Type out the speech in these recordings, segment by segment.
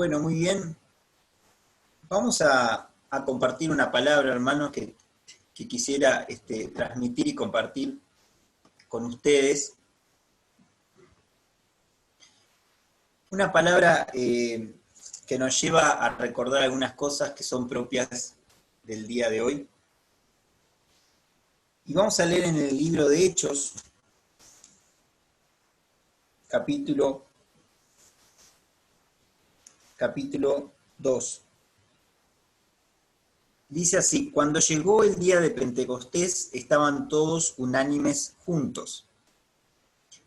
Bueno, muy bien. Vamos a compartir una palabra, hermanos, que quisiera transmitir y compartir con ustedes. Una palabra que nos lleva a recordar algunas cosas que son propias del día de hoy. Y vamos a leer en el libro de Hechos, capítulo 2. Dice así: cuando llegó el día de Pentecostés, estaban todos unánimes juntos.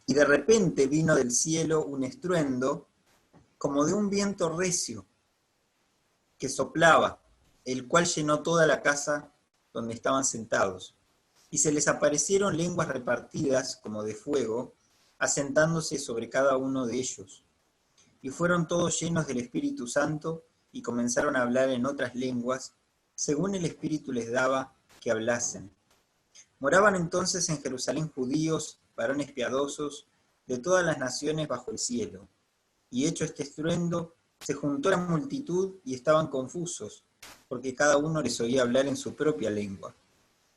Y de repente vino del cielo un estruendo, como de un viento recio, que soplaba, el cual llenó toda la casa donde estaban sentados. Y se les aparecieron lenguas repartidas como de fuego, asentándose sobre cada uno de ellos. Y fueron todos llenos del Espíritu Santo, y comenzaron a hablar en otras lenguas, según el Espíritu les daba que hablasen. Moraban entonces en Jerusalén judíos, varones piadosos, de todas las naciones bajo el cielo. Y hecho este estruendo, se juntó la multitud y estaban confusos, porque cada uno les oía hablar en su propia lengua.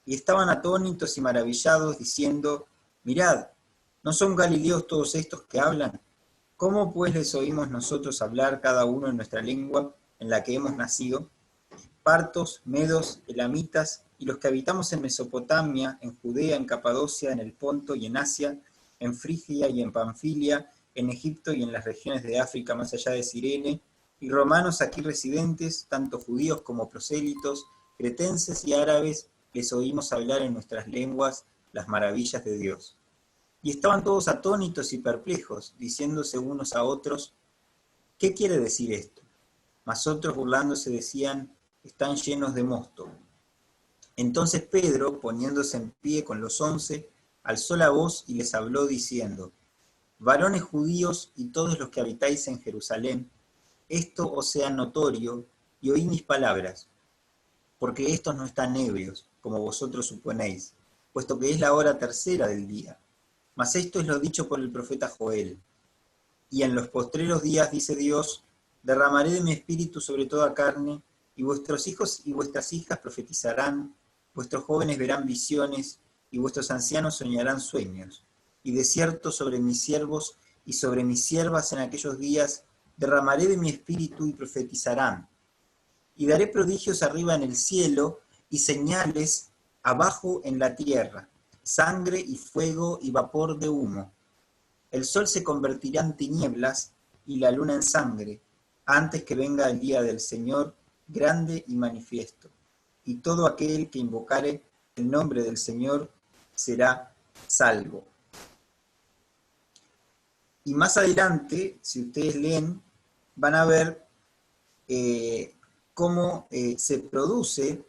Y estaban atónitos y maravillados, diciendo: mirad, ¿no son galileos todos estos que hablan? ¿Cómo pues les oímos nosotros hablar cada uno en nuestra lengua en la que hemos nacido? Partos, medos, elamitas, y los que habitamos en Mesopotamia, en Judea, en Capadocia, en el Ponto y en Asia, en Frigia y en Panfilia, en Egipto y en las regiones de África más allá de Cirene, y romanos aquí residentes, tanto judíos como prosélitos, cretenses y árabes, les oímos hablar en nuestras lenguas las maravillas de Dios. Y estaban todos atónitos y perplejos, diciéndose unos a otros: ¿qué quiere decir esto? Mas otros burlándose decían: están llenos de mosto. Entonces Pedro, poniéndose en pie con los 11, alzó la voz y les habló diciendo: varones judíos y todos los que habitáis en Jerusalén, esto os sea notorio, y oí mis palabras, porque estos no están ebrios, como vosotros suponéis, puesto que es la hora tercera del día. Mas esto es lo dicho por el profeta Joel. Y en los postreros días, dice Dios, derramaré de mi espíritu sobre toda carne, y vuestros hijos y vuestras hijas profetizarán, vuestros jóvenes verán visiones, y vuestros ancianos soñarán sueños. Y de cierto sobre mis siervos y sobre mis siervas en aquellos días derramaré de mi espíritu y profetizarán. Y daré prodigios arriba en el cielo y señales abajo en la tierra, sangre y fuego y vapor de humo. El sol se convertirá en tinieblas y la luna en sangre, antes que venga el día del Señor grande y manifiesto. Y todo aquel que invocare el nombre del Señor será salvo. Y más adelante, si ustedes leen, van a ver cómo se produce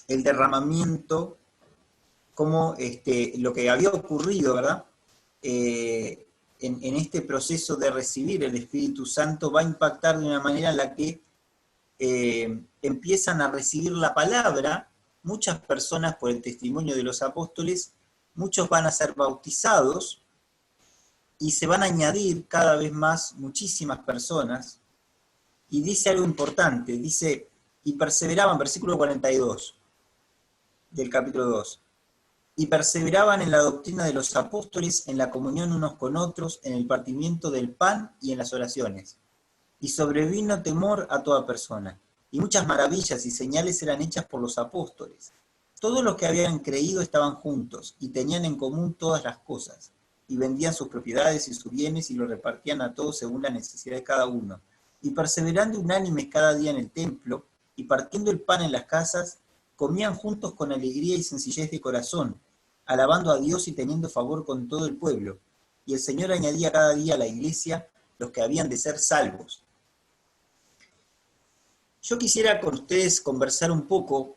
el derramamiento, cómo lo que había ocurrido, ¿verdad? En este proceso de recibir el Espíritu Santo va a impactar de una manera en la que empiezan a recibir la palabra muchas personas por el testimonio de los apóstoles, muchos van a ser bautizados y se van a añadir cada vez más muchísimas personas. Y dice algo importante, dice: y perseveraban, versículo 42 del capítulo 2, y perseveraban en la doctrina de los apóstoles, en la comunión unos con otros, en el partimiento del pan y en las oraciones. Y sobrevino temor a toda persona, y muchas maravillas y señales eran hechas por los apóstoles. Todos los que habían creído estaban juntos, y tenían en común todas las cosas, y vendían sus propiedades y sus bienes, y lo repartían a todos según la necesidad de cada uno. Y perseverando unánimes cada día en el templo, y partiendo el pan en las casas, comían juntos con alegría y sencillez de corazón, alabando a Dios y teniendo favor con todo el pueblo. Y el Señor añadía cada día a la iglesia los que habían de ser salvos. Yo quisiera con ustedes conversar un poco,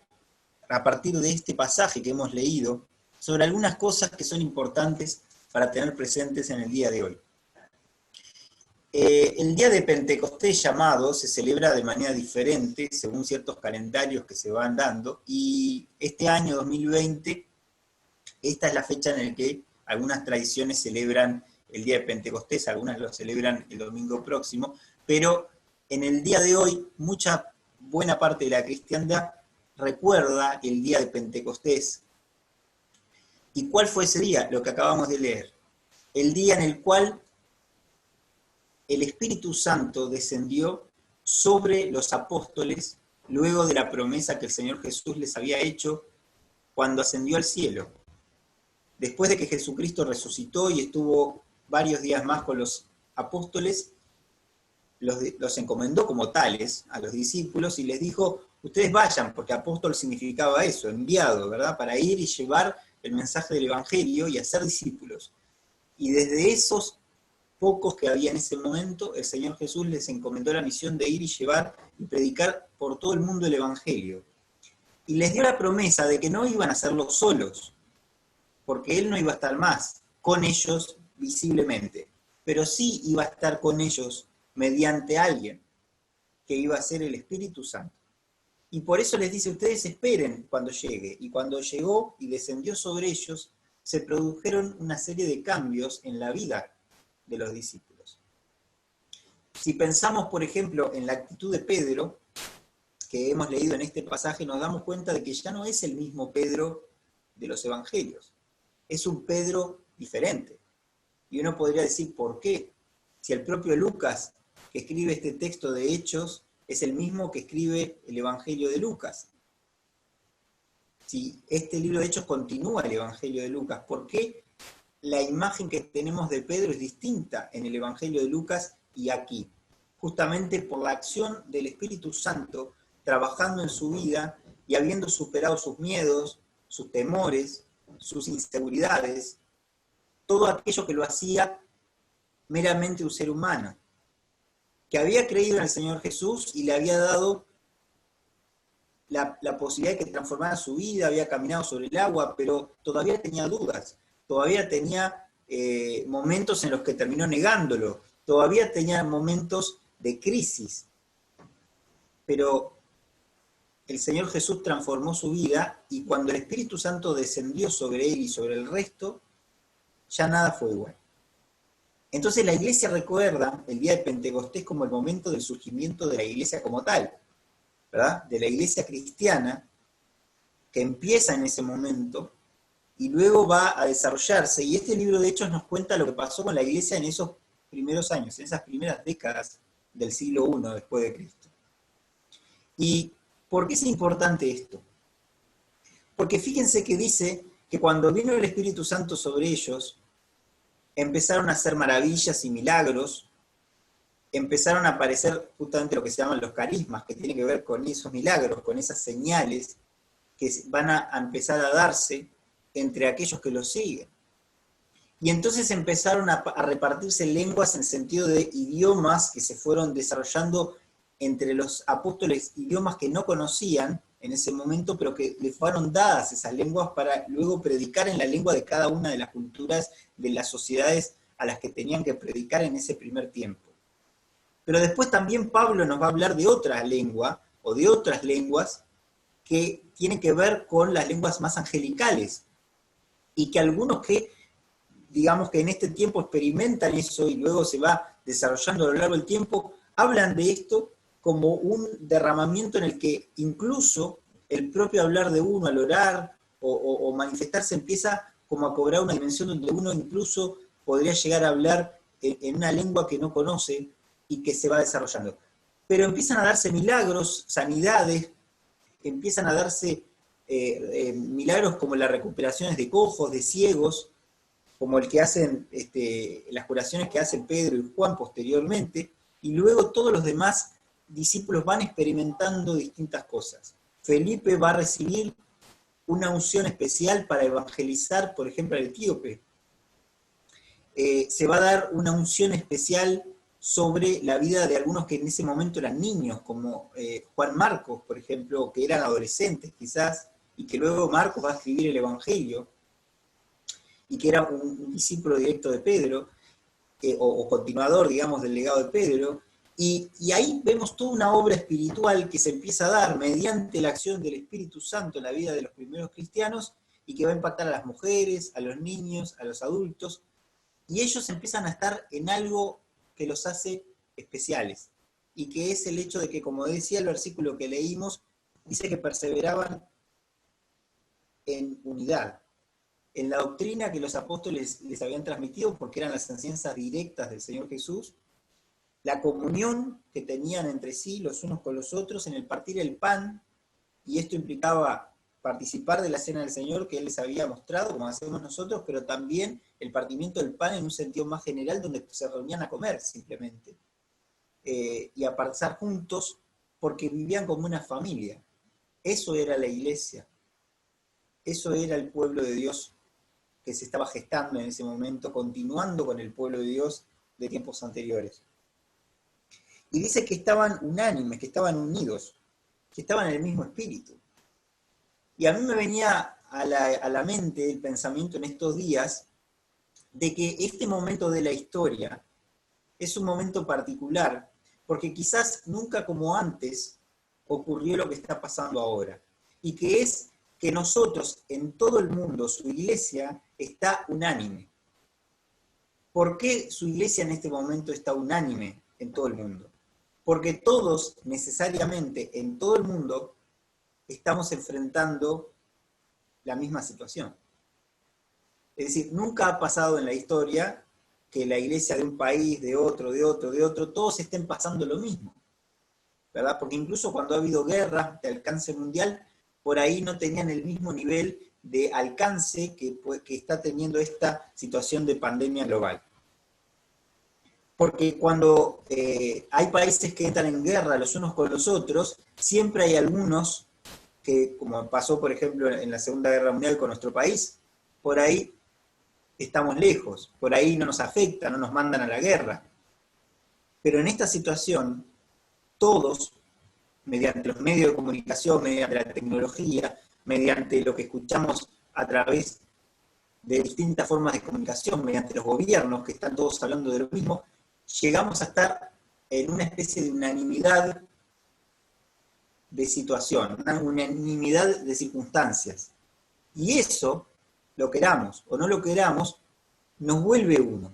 a partir de este pasaje que hemos leído, sobre algunas cosas que son importantes para tener presentes en el día de hoy. El día de Pentecostés llamado se celebra de manera diferente según ciertos calendarios que se van dando, y este año 2020, esta es la fecha en la que algunas tradiciones celebran el día de Pentecostés, algunas lo celebran el domingo próximo, pero en el día de hoy, buena parte de la cristiandad recuerda el día de Pentecostés. ¿Y cuál fue ese día? Lo que acabamos de leer. El día en el cual el Espíritu Santo descendió sobre los apóstoles luego de la promesa que el Señor Jesús les había hecho cuando ascendió al cielo. Después de que Jesucristo resucitó y estuvo varios días más con los apóstoles, los encomendó como tales a los discípulos y les dijo, ustedes vayan, porque apóstol significaba eso, enviado, ¿verdad? Para ir y llevar el mensaje del Evangelio y hacer discípulos. Y desde esos pocos que había en ese momento, el Señor Jesús les encomendó la misión de ir y llevar y predicar por todo el mundo el Evangelio. Y les dio la promesa de que no iban a hacerlo solos, porque Él no iba a estar más con ellos visiblemente, pero sí iba a estar con ellos mediante alguien, que iba a ser el Espíritu Santo. Y por eso les dice, ustedes esperen cuando llegue. Y cuando llegó y descendió sobre ellos, se produjeron una serie de cambios en la vida de los discípulos. Si pensamos, por ejemplo, en la actitud de Pedro, que hemos leído en este pasaje, nos damos cuenta de que ya no es el mismo Pedro de los evangelios. Es un Pedro diferente. Y uno podría decir, ¿por qué? Si el propio Lucas, que escribe este texto de Hechos, es el mismo que escribe el Evangelio de Lucas. Si este libro de Hechos continúa el Evangelio de Lucas, ¿por qué la imagen que tenemos de Pedro es distinta en el Evangelio de Lucas y aquí? Justamente por la acción del Espíritu Santo trabajando en su vida y habiendo superado sus miedos, sus temores, sus inseguridades, todo aquello que lo hacía meramente un ser humano, que había creído en el Señor Jesús y le había dado la posibilidad de que transformara su vida, había caminado sobre el agua, pero todavía tenía dudas, todavía tenía momentos en los que terminó negándolo, todavía tenía momentos de crisis, pero el Señor Jesús transformó su vida y cuando el Espíritu Santo descendió sobre él y sobre el resto, ya nada fue igual. Entonces la iglesia recuerda el día de Pentecostés como el momento del surgimiento de la iglesia como tal, ¿verdad? De la iglesia cristiana, que empieza en ese momento y luego va a desarrollarse. Y este libro de Hechos nos cuenta lo que pasó con la iglesia en esos primeros años, en esas primeras décadas del siglo I después de Cristo. ¿Y por qué es importante esto? Porque fíjense que dice que cuando vino el Espíritu Santo sobre ellos, empezaron a hacer maravillas y milagros, empezaron a aparecer justamente lo que se llaman los carismas, que tienen que ver con esos milagros, con esas señales que van a empezar a darse entre aquellos que los siguen. Y entonces empezaron a repartirse lenguas en sentido de idiomas que se fueron desarrollando entre los apóstoles, idiomas que no conocían en ese momento, pero que les fueron dadas esas lenguas para luego predicar en la lengua de cada una de las culturas de las sociedades a las que tenían que predicar en ese primer tiempo. Pero después también Pablo nos va a hablar de otra lengua, o de otras lenguas, que tienen que ver con las lenguas más angelicales, y que algunos que, digamos que en este tiempo experimentan eso y luego se va desarrollando a lo largo del tiempo, hablan de esto como un derramamiento en el que incluso el propio hablar de uno al orar o manifestarse empieza como a cobrar una dimensión donde uno incluso podría llegar a hablar en una lengua que no conoce y que se va desarrollando. Pero empiezan a darse milagros, sanidades, empiezan a darse milagros como las recuperaciones de cojos, de ciegos, como el que hacen las curaciones que hacen Pedro y Juan posteriormente, y luego todos los demás discípulos van experimentando distintas cosas. Felipe va a recibir una unción especial para evangelizar, por ejemplo, al etíope. Se va a dar una unción especial sobre la vida de algunos que en ese momento eran niños, como Juan Marcos, por ejemplo, que eran adolescentes quizás, y que luego Marcos va a escribir el Evangelio, y que era un discípulo directo de Pedro, o continuador, digamos, del legado de Pedro, y ahí vemos toda una obra espiritual que se empieza a dar mediante la acción del Espíritu Santo en la vida de los primeros cristianos, y que va a impactar a las mujeres, a los niños, a los adultos, y ellos empiezan a estar en algo que los hace especiales. y que es el hecho de que, como decía el versículo que leímos, dice que perseveraban en unidad, en la doctrina que los apóstoles les habían transmitido, porque eran las enseñanzas directas del Señor Jesús, la comunión que tenían entre sí los unos con los otros, en el partir el pan, y esto implicaba participar de la cena del Señor que Él les había mostrado, como hacemos nosotros, pero también el partimiento del pan en un sentido más general, donde se reunían a comer simplemente, y a pasar juntos, porque vivían como una familia. Eso era la iglesia, eso era el pueblo de Dios que se estaba gestando en ese momento, continuando con el pueblo de Dios de tiempos anteriores. Y dice que estaban unánimes, que estaban unidos, que estaban en el mismo espíritu. Y a mí me venía a la mente el pensamiento en estos días de que este momento de la historia es un momento particular, porque quizás nunca como antes ocurrió lo que está pasando ahora. Y que es que nosotros, en todo el mundo, su iglesia está unánime. ¿Por qué su iglesia en este momento está unánime en todo el mundo? Porque todos, necesariamente, en todo el mundo, estamos enfrentando la misma situación. Es decir, nunca ha pasado en la historia que la iglesia de un país, de otro, todos estén pasando lo mismo, ¿verdad? Porque incluso cuando ha habido guerras de alcance mundial, por ahí no tenían el mismo nivel de alcance que está teniendo esta situación de pandemia global. Porque cuando hay países que entran en guerra los unos con los otros, siempre hay algunos que, como pasó por ejemplo en la Segunda Guerra Mundial con nuestro país, por ahí estamos lejos, por ahí no nos afecta, no nos mandan a la guerra. Pero en esta situación, todos, mediante los medios de comunicación, mediante la tecnología, mediante lo que escuchamos a través de distintas formas de comunicación, mediante los gobiernos que están todos hablando de lo mismo, llegamos a estar en una especie de unanimidad de situación, una unanimidad de circunstancias. Y eso, lo queramos o no lo queramos, nos vuelve uno,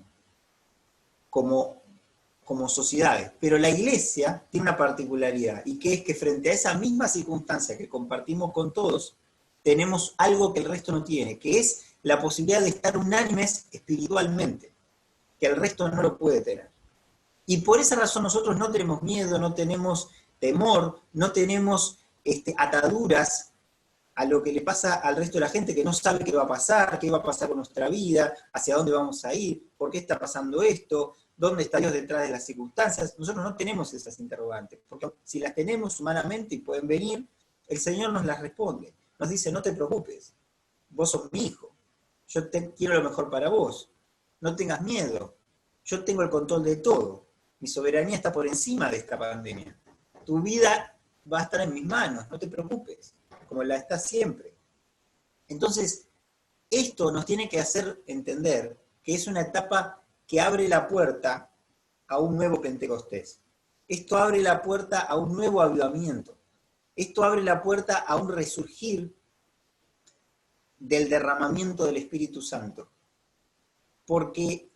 como sociedades. Pero la iglesia tiene una particularidad, y que es que frente a esa misma circunstancia que compartimos con todos, tenemos algo que el resto no tiene, que es la posibilidad de estar unánimes espiritualmente, que el resto no lo puede tener. Y por esa razón nosotros no tenemos miedo, no tenemos temor, no tenemos ataduras a lo que le pasa al resto de la gente que no sabe qué va a pasar con nuestra vida, hacia dónde vamos a ir, por qué está pasando esto, dónde está Dios detrás de las circunstancias. Nosotros no tenemos esas interrogantes, porque si las tenemos humanamente y pueden venir, el Señor nos las responde. Nos dice, no te preocupes, vos sos mi hijo, yo quiero lo mejor para vos, no tengas miedo, yo tengo el control de todo, mi soberanía está por encima de esta pandemia, tu vida va a estar en mis manos, no te preocupes, como la está siempre. Entonces, esto nos tiene que hacer entender que es una etapa que abre la puerta a un nuevo Pentecostés. Esto abre la puerta a un nuevo avivamiento. Esto abre la puerta a un resurgir del derramamiento del Espíritu Santo. Porque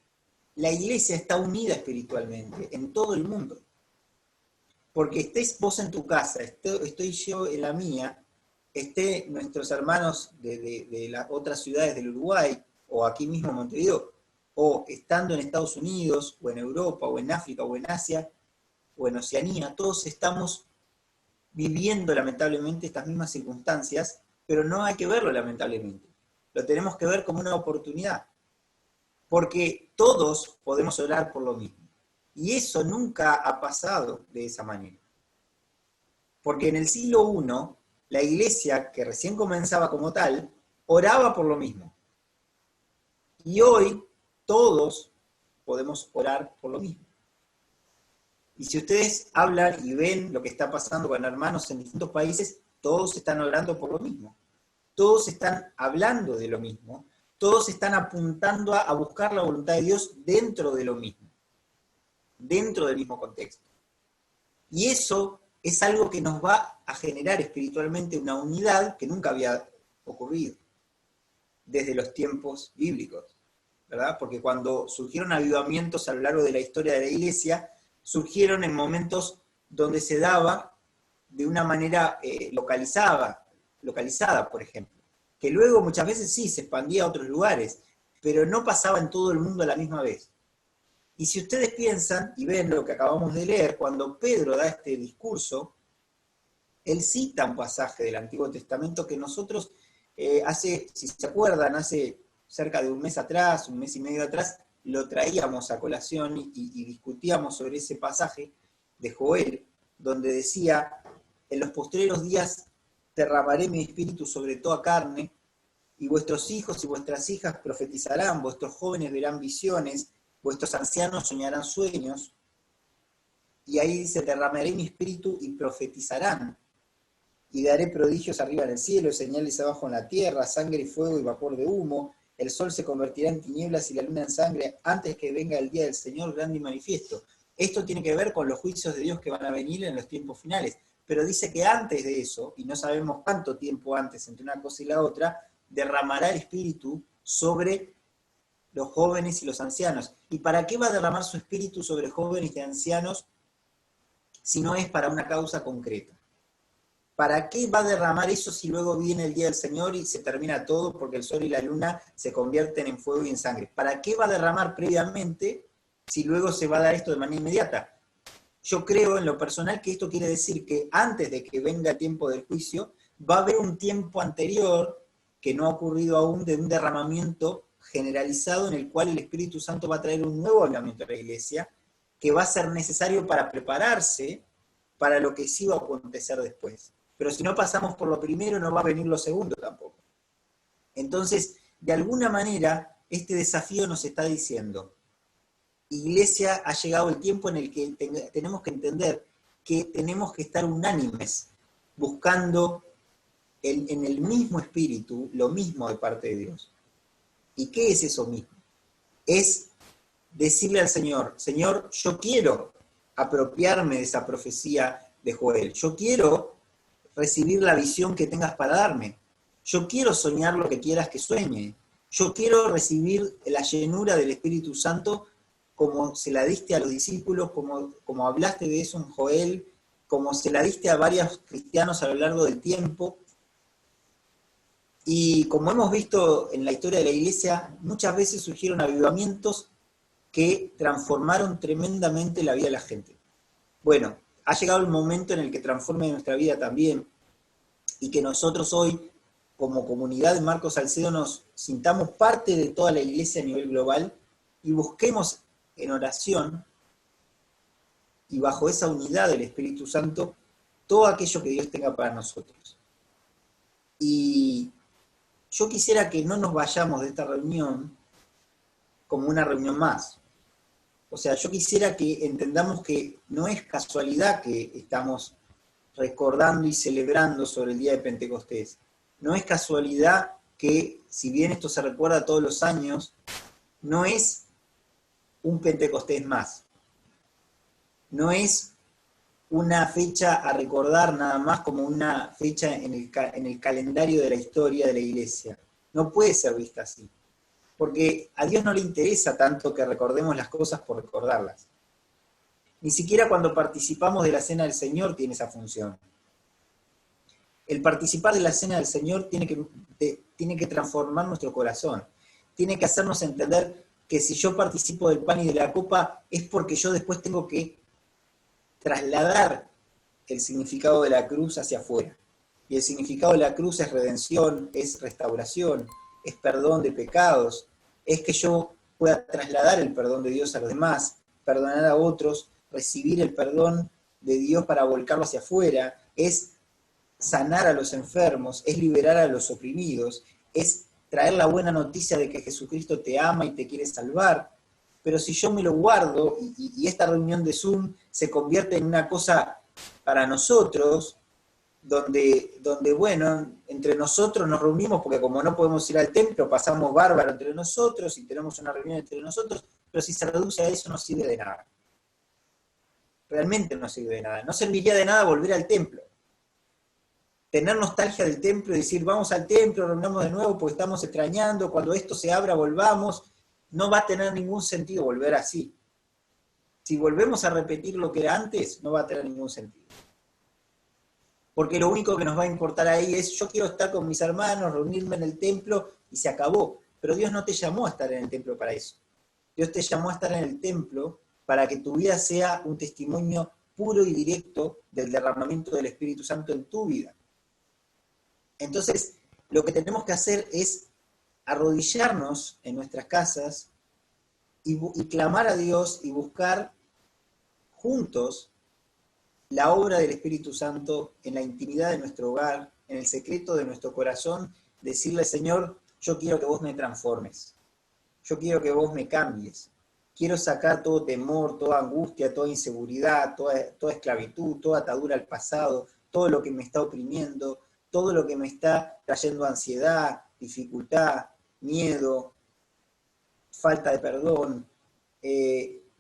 la iglesia está unida espiritualmente en todo el mundo. Porque estés vos en tu casa, estoy yo en la mía, nuestros hermanos de las otras ciudades del Uruguay, o aquí mismo en Montevideo, o estando en Estados Unidos, o en Europa, o en África, o en Asia, o en Oceanía, todos estamos viviendo lamentablemente estas mismas circunstancias, pero no hay que verlo lamentablemente, lo tenemos que ver como una oportunidad, porque todos podemos orar por lo mismo, y eso nunca ha pasado de esa manera, porque en el siglo I, la iglesia, que recién comenzaba como tal, oraba por lo mismo. Y hoy todos podemos orar por lo mismo. Y si ustedes hablan y ven lo que está pasando con hermanos en distintos países, todos están orando por lo mismo. Todos están hablando de lo mismo. Todos están apuntando a buscar la voluntad de Dios dentro de lo mismo. Dentro del mismo contexto. Y eso es algo que nos va a generar espiritualmente una unidad que nunca había ocurrido desde los tiempos bíblicos, ¿verdad? Porque cuando surgieron avivamientos a lo largo de la historia de la iglesia, surgieron en momentos donde se daba de una manera localizada, por ejemplo, que luego muchas veces sí se expandía a otros lugares, pero no pasaba en todo el mundo a la misma vez. Y si ustedes piensan y ven lo que acabamos de leer, cuando Pedro da este discurso, él cita un pasaje del Antiguo Testamento que nosotros si se acuerdan, hace cerca de un mes atrás, un mes y medio atrás, lo traíamos a colación y discutíamos sobre ese pasaje de Joel, donde decía, en los postreros días derramaré mi espíritu sobre toda carne, y vuestros hijos y vuestras hijas profetizarán, vuestros jóvenes verán visiones, vuestros ancianos soñarán sueños, y ahí dice, derramaré mi espíritu y profetizarán, y daré prodigios arriba en el cielo, señales abajo en la tierra, sangre y fuego y vapor de humo, el sol se convertirá en tinieblas y la luna en sangre, antes que venga el día del Señor grande y manifiesto. Esto tiene que ver con los juicios de Dios que van a venir en los tiempos finales, pero dice que antes de eso, y no sabemos cuánto tiempo antes entre una cosa y la otra, derramará el espíritu sobre los jóvenes y los ancianos. ¿Y para qué va a derramar su espíritu sobre jóvenes y ancianos si no es para una causa concreta? ¿Para qué va a derramar eso si luego viene el día del Señor y se termina todo porque el sol y la luna se convierten en fuego y en sangre? ¿Para qué va a derramar previamente si luego se va a dar esto de manera inmediata? Yo creo en lo personal que esto quiere decir que antes de que venga el tiempo del juicio, va a haber un tiempo anterior que no ha ocurrido aún de un derramamiento generalizado en el cual el Espíritu Santo va a traer un nuevo avivamiento a la iglesia que va a ser necesario para prepararse para lo que sí va a acontecer después. Pero si no pasamos por lo primero, no va a venir lo segundo tampoco. Entonces, de alguna manera, este desafío nos está diciendo, Iglesia, ha llegado el tiempo en el que tenemos que entender que tenemos que estar unánimes, buscando en el mismo espíritu lo mismo de parte de Dios. ¿Y qué es eso mismo? Es decirle al Señor, Señor, yo quiero apropiarme de esa profecía de Joel, yo quiero recibir la visión que tengas para darme, yo quiero soñar lo que quieras que sueñe, yo quiero recibir la llenura del Espíritu Santo como se la diste a los discípulos, como hablaste de eso en Joel, como se la diste a varios cristianos a lo largo del tiempo. Y como hemos visto en la historia de la iglesia, muchas veces surgieron avivamientos que transformaron tremendamente la vida de la gente. Bueno, ha llegado el momento en el que transforme nuestra vida también, y que nosotros hoy, como comunidad de Marcos Salcedo, nos sintamos parte de toda la iglesia a nivel global y busquemos en oración y bajo esa unidad del Espíritu Santo todo aquello que Dios tenga para nosotros. Y yo quisiera que no nos vayamos de esta reunión como una reunión más. O sea, yo quisiera que entendamos que no es casualidad que estamos recordando y celebrando sobre el día de Pentecostés. No es casualidad que, si bien esto se recuerda todos los años, no es un Pentecostés más. No es una fecha a recordar nada más como una fecha en el calendario de la historia de la iglesia. No puede ser vista así. Porque a Dios no le interesa tanto que recordemos las cosas por recordarlas. Ni siquiera cuando participamos de la Cena del Señor tiene esa función. El participar de la Cena del Señor tiene que transformar nuestro corazón. Tiene que hacernos entender que si yo participo del pan y de la copa es porque yo después tengo que trasladar el significado de la cruz hacia afuera. Y el significado de la cruz es redención, es restauración, es perdón de pecados, es que yo pueda trasladar el perdón de Dios a los demás, perdonar a otros, recibir el perdón de Dios para volcarlo hacia afuera, es sanar a los enfermos, es liberar a los oprimidos, es traer la buena noticia de que Jesucristo te ama y te quiere salvar. Pero si yo me lo guardo y esta reunión de Zoom se convierte en una cosa para nosotros, donde, bueno, entre nosotros nos reunimos, porque como no podemos ir al templo, pasamos bárbaro entre nosotros y tenemos una reunión entre nosotros, pero si se reduce a eso no sirve de nada. Realmente no sirve de nada. No serviría de nada volver al templo. Tener nostalgia del templo y decir, vamos al templo, reunamos de nuevo porque estamos extrañando, cuando esto se abra volvamos, no va a tener ningún sentido volver así. Si volvemos a repetir lo que era antes, no va a tener ningún sentido. Porque lo único que nos va a importar ahí es, yo quiero estar con mis hermanos, reunirme en el templo, y se acabó. Pero Dios no te llamó a estar en el templo para eso. Dios te llamó a estar en el templo para que tu vida sea un testimonio puro y directo del derramamiento del Espíritu Santo en tu vida. Entonces, lo que tenemos que hacer es arrodillarnos en nuestras casas y clamar a Dios y buscar juntos la obra del Espíritu Santo en la intimidad de nuestro hogar, en el secreto de nuestro corazón, decirle, Señor, yo quiero que vos me transformes, yo quiero que vos me cambies, quiero sacar todo temor, toda angustia, toda inseguridad, toda esclavitud, toda atadura al pasado, todo lo que me está oprimiendo, todo lo que me está trayendo ansiedad, dificultad, miedo, falta de perdón,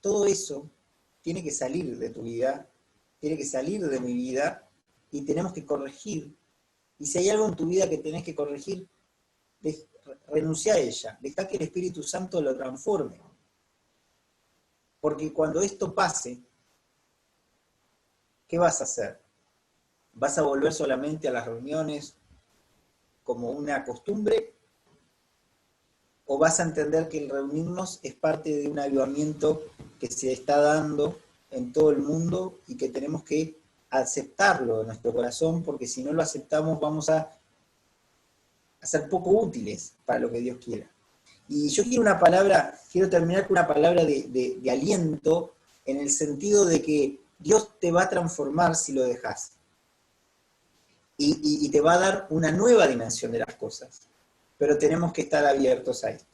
todo eso tiene que salir de tu vida, tiene que salir de mi vida y tenemos que corregir. Y si hay algo en tu vida que tenés que corregir, renuncia a ella, deja que el Espíritu Santo lo transforme. Porque cuando esto pase, ¿qué vas a hacer? ¿Vas a volver solamente a las reuniones como una costumbre? ¿O vas a entender que el reunirnos es parte de un avivamiento que se está dando en todo el mundo y que tenemos que aceptarlo en nuestro corazón, porque si no lo aceptamos vamos a ser poco útiles para lo que Dios quiera? Y yo quiero terminar con una palabra de aliento, en el sentido de que Dios te va a transformar si lo dejas. Y te va a dar una nueva dimensión de las cosas. Pero tenemos que estar abiertos a esto.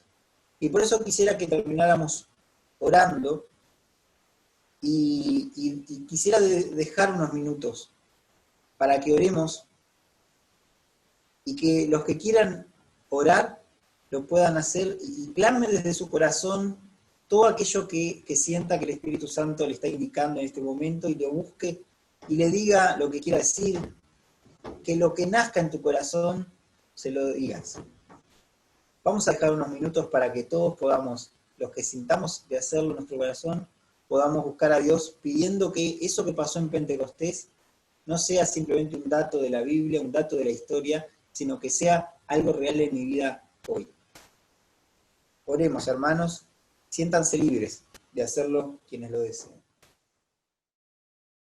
Y por eso quisiera que termináramos orando y quisiera dejar unos minutos para que oremos y que los que quieran orar lo puedan hacer y plasmen desde su corazón todo aquello que sienta que el Espíritu Santo le está indicando en este momento y lo busque y le diga lo que quiera decir, que lo que nazca en tu corazón se lo digas. Vamos a dejar unos minutos para que todos podamos, los que sintamos de hacerlo en nuestro corazón, podamos buscar a Dios pidiendo que eso que pasó en Pentecostés no sea simplemente un dato de la Biblia, un dato de la historia, sino que sea algo real en mi vida hoy. Oremos, hermanos, siéntanse libres de hacerlo quienes lo deseen.